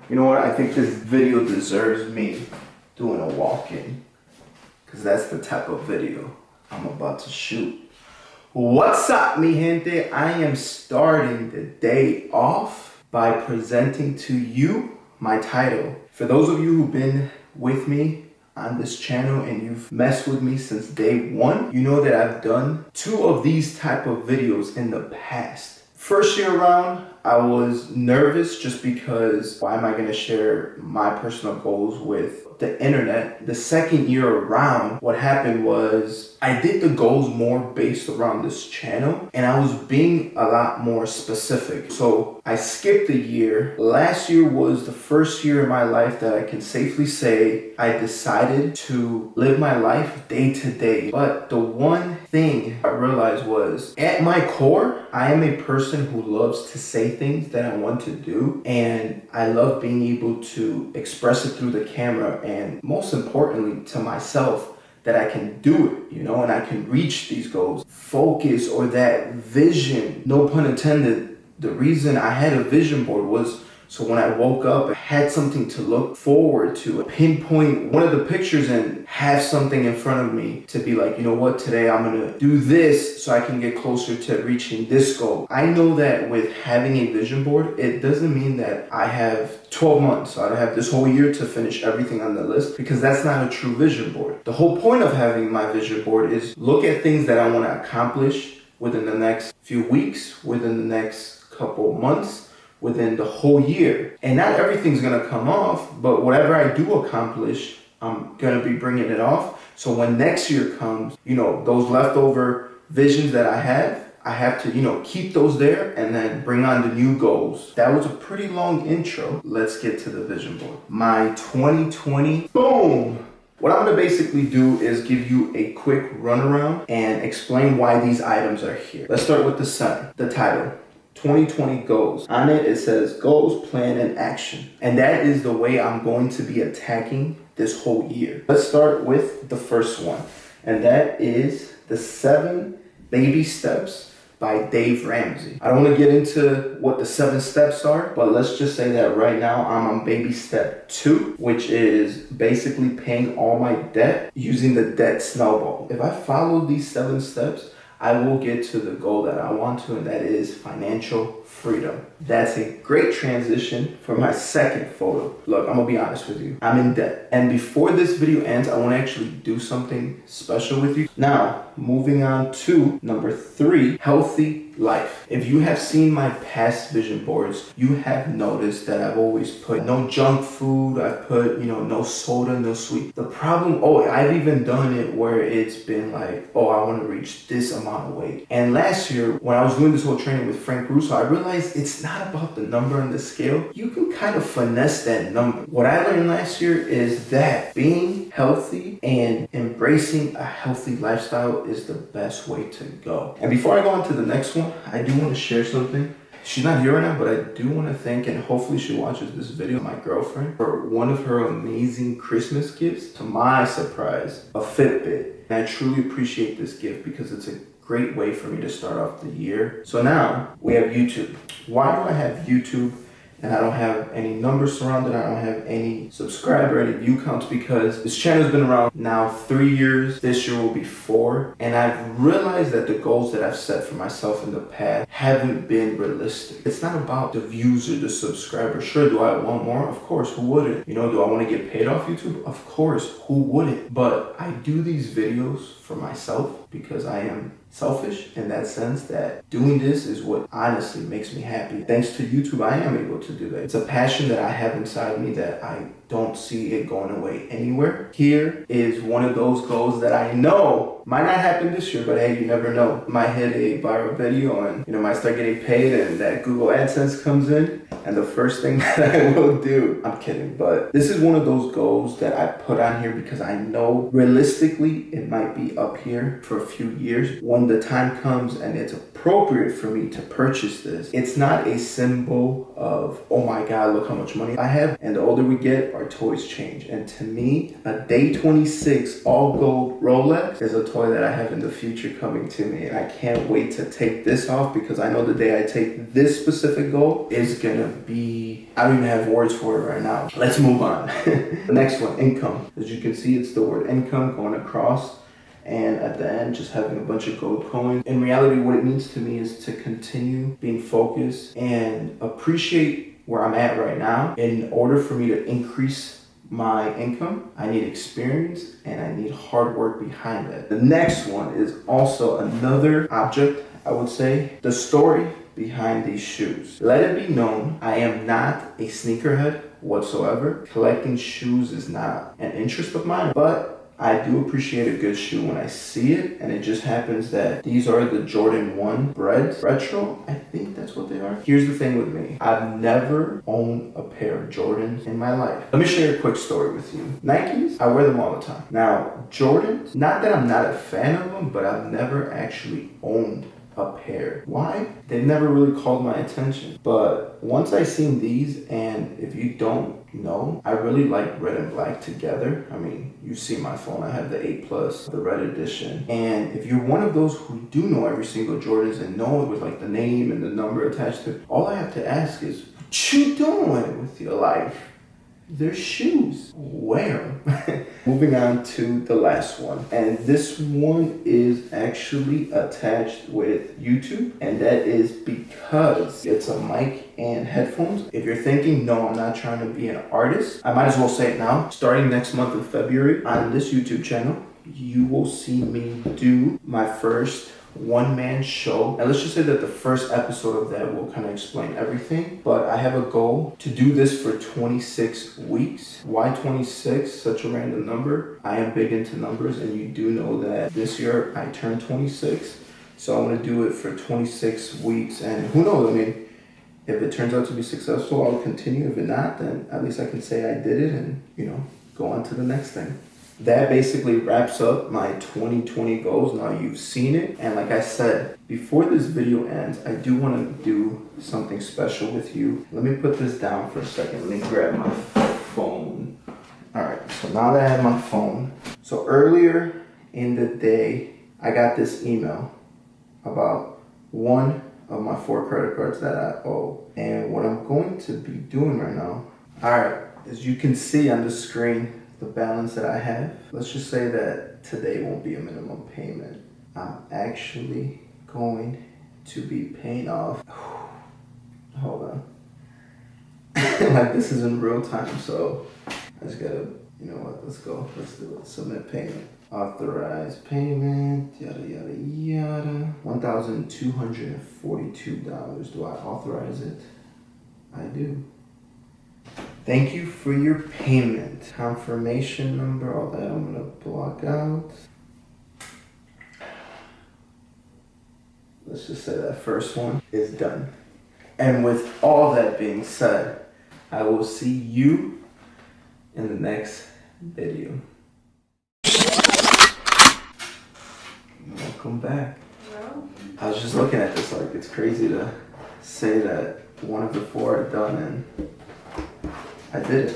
You know what? I think this video deserves me doing a walk-in, because that's the type of video I'm about to shoot. What's up, mi gente? I am starting the day off by presenting to you my title. For those of you who've been with me on this channel and you've messed with me since day one, you know that I've done 2 of these type of videos in the past. First year around, I was nervous just because why am I going to share my personal goals with the internet? The second year around, what happened was I did the goals more based around this channel and I was being a lot more specific. So I skipped a year. Last year was the first year in my life that I can safely say I decided to live my life day to day. But the one thing I realized was at my core, I am a person who loves to say things that I want to do, and I love being able to express it through the camera, and most importantly to myself, that I can do it, and I can reach these goals. Focus, or that vision, no pun intended. The reason I had a vision board was so when I woke up, I had something to look forward to. Pinpoint one of the pictures and have something in front of me to be like, you know what, today I'm gonna do this so I can get closer to reaching this goal. I know that with having a vision board, it doesn't mean that I have 12 months, so I have this whole year to finish everything on the list, because that's not a true vision board. The whole point of having my vision board is look at things that I wanna accomplish within the next few weeks, within the next couple months, within the whole year. And not everything's gonna come off, but whatever I do accomplish, I'm gonna be bringing it off. So when next year comes, those leftover visions that I have to, keep those there and then bring on the new goals. That was a pretty long intro. Let's get to the vision board. My 2020, boom! What I'm gonna basically do is give you a quick runaround and explain why these items are here. Let's start with the center, the title. 2020 goals. On it says goals, plan, and action. And that is the way I'm going to be attacking this whole year. Let's start with the first one. And that is the 7 Baby Steps by Dave Ramsey. I don't want to get into what the 7 steps are, but let's just say that right now I'm on baby step 2, which is basically paying all my debt using the debt snowball. If I follow these 7 steps, I will get to the goal that I want to, and that is financial freedom. That's a great transition for my second photo. Look, I'm gonna be honest with you. I'm in debt. And before this video ends, I wanna actually do something special with you. Now, moving on to number 3, healthy life. If you have seen my past vision boards, you have noticed that I've always put no junk food. I've put, no soda, no sweet. The problem, I've even done it where it's been like, I want to reach this amount of weight. And last year, when I was doing this whole training with Frank Russo, I realized it's not about the number on the scale. You can kind of finesse that number. What I learned last year is that being healthy and embracing a healthy lifestyle is the best way to go. And before I go on to the next one, I do want to share something. She's not here right now, but I do want to thank, and hopefully she watches this video, my girlfriend, for one of her amazing Christmas gifts. To my surprise, a Fitbit. And I truly appreciate this gift because it's a great way for me to start off the year. So now we have YouTube. Why do I have YouTube and I don't have any numbers surrounded? I don't have any subscriber, any view counts, because this channel has been around now 3 years. This year will be 4. And I've realized that the goals that I've set for myself in the past haven't been realistic. It's not about the views or the subscribers. Sure, do I want more? Of course, who wouldn't? Do I want to get paid off YouTube? Of course, who wouldn't? But I do these videos for myself because I am selfish in that sense, that doing this is what honestly makes me happy. Thanks to YouTube, I am able to do that. It's a passion that I have inside me that I don't see it going away anywhere. Here is one of those goals that I know might not happen this year, but hey, you never know. Might hit a viral video and might start getting paid, and that Google AdSense comes in, and the first thing that I will do, I'm kidding, but this is one of those goals that I put on here because I know realistically it might be up here for a few years. When the time comes and it's appropriate for me to purchase this, it's not a symbol of, oh my God, look how much money I have. And the older we get, our toys change. And to me, a day 26 all gold Rolex is a toy that I have in the future coming to me. And I can't wait to take this off because I know the day I take this specific gold is gonna be, I don't even have words for it right now. Let's move on. The next one, income. As you can see, it's the word income going across. And at the end, just having a bunch of gold coins. In reality, what it means to me is to continue being focused and appreciate where I'm at right now. In order for me to increase my income, I need experience and I need hard work behind it. The next one is also another object, I would say, the story behind these shoes. Let it be known, I am not a sneakerhead whatsoever. Collecting shoes is not an interest of mine, but I do appreciate a good shoe when I see it, and it just happens that these are the Jordan 1 Bread Retro. I think that's what they are. Here's the thing with me. I've never owned a pair of Jordans in my life. Let me share a quick story with you. Nikes, I wear them all the time. Now, Jordans, not that I'm not a fan of them, but I've never actually owned a pair. Why? They've never really called my attention. But once I seen these, and if you don't know, I really like red and black together. I mean, you see my phone, I have the 8 Plus, the red edition. And if you're one of those who do know every single Jordans and know it with like the name and the number attached to it, all I have to ask is, what you doing with your life? They're shoes. Wear them. Moving on to the last one. And this one is actually attached with YouTube. And that is because it's a mic and headphones. If you're thinking, no, I'm not trying to be an artist, I might as well say it now. Starting next month in February on this YouTube channel, you will see me do my first one-man show. And let's just say that the first episode of that will kind of explain everything. But I have a goal to do this for 26 weeks. Why 26? Such a random number. I am big into numbers, and you do know that this year I turned 26. So I'm going to do it for 26 weeks. And who knows? I mean, if it turns out to be successful, I'll continue. If it not, then at least I can say I did it and, go on to the next thing. That basically wraps up my 2020 goals. Now you've seen it. And like I said, before this video ends, I do want to do something special with you. Let me put this down for a second. Let me grab my phone. All right, so now that I have my phone. So earlier in the day, I got this email about one of my 4 credit cards that I owe. And what I'm going to be doing right now, all right, as you can see on the screen, the balance that I have, let's just say that today won't be a minimum payment. I'm actually going to be paying off, hold on, like this is in real time, so I just gotta, you know what, let's go, let's do it. Submit payment, authorize payment, yada yada yada. $1,242. Do I authorize it? I do. Thank you for your payment. Confirmation number, all that I'm gonna block out. Let's just say that first one is done. And with all that being said, I will see you in the next video. Welcome back. Hello? I was just looking at this like it's crazy to say that one of the 4 are done and I did it.